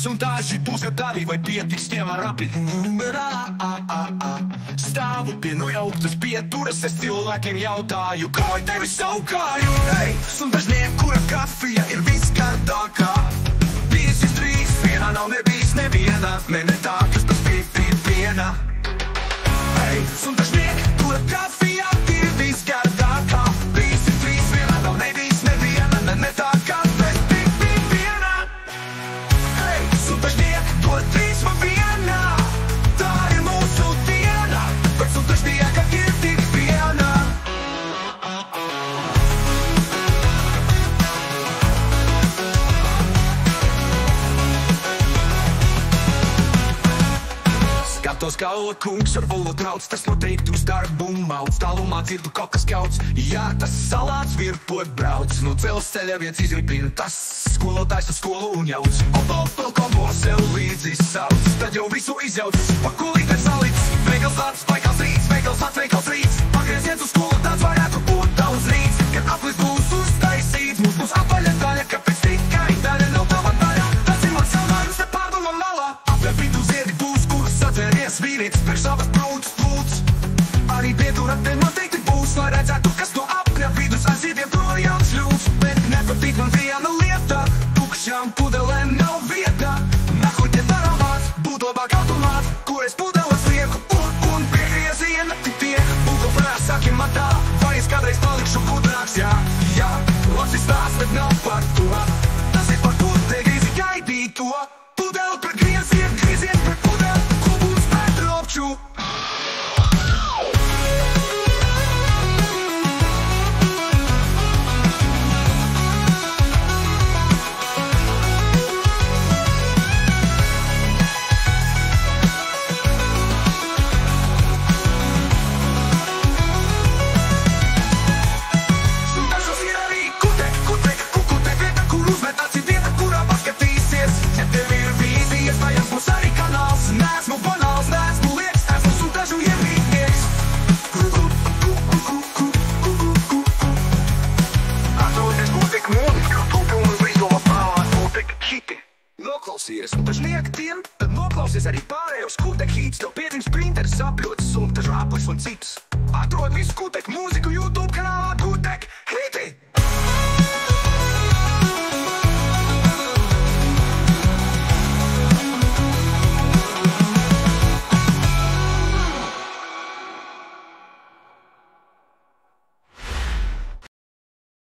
un daži pusgadi vai pietiks ņem ar api. Stāvu pie nojauktas pieturas, es cilvēkiem jautāju, kā vai tevi saukāju. Sundažnieku, kura kafija ir viskārtākā. Visi trīs, vienā nav nebijis neviena, ne tā, kas tas pīt piena. Sundažnieku, kura kafija ir viskārtākā. Visi trīs, vienā nav nebijis neviena, ne tā, kas tas pīt piena. Sundažnieku, to trīs man vienā, tā ir mūsu diena, bet sundažnieka ir tik viena. Skatos, kā Ola kungs ar Olu trauc, tas noteikti uz darbu mauc. Tālumā dzirdu kaut kas kauts, jā, tas salāts virpot brauc. No dzelzceļa viens izripina, tas skolotājs ar skolu un jauc. Vēl kombo sev līdzi sauc, tad jau visu izjauc. Pa kulītē salic, veikals vārds, veikals rīts, veikals vārds, veikals rīts. Pagrieziens uz skolu, tāds varētu būt daudz rīts. Kad aplis būs uztaisīts, mums būs apaļa daļa, kāpēc tikai daļa nav tava daļa. Tas ir mans jaunājums, te pārdomā malā. Apļa vidu ziedi būs, kuras sadzēries vīrietis, priekš savas brūtas plūts. Arī pietura te noteikti būs, lai redzētu, kas no apļa vidus aiziediem projām šļūts. Bet nepatīk man viena lieta, tukšām pudelēm nav vieta. Nahuļ te darāmāt, būt labāk automāt, kur es pudeles lieku un piegrieziena tiek. Būtu frāsāki matā, vai es kādreiz palikšu gudrāks, jā, labs stāsts, bet nav par to. Tas ir par to, te grīzi gaidīt to. Pudeli pret griezienu, griezienu pret pudeli, klubuns pret ropču. Noklausies, un dažnieki tiem, tad noklausies arī pārējos kutek hīts. Tev pietiks printeri sapļotas, un dažu aplis un citus. Atrod visu kutek mūziku.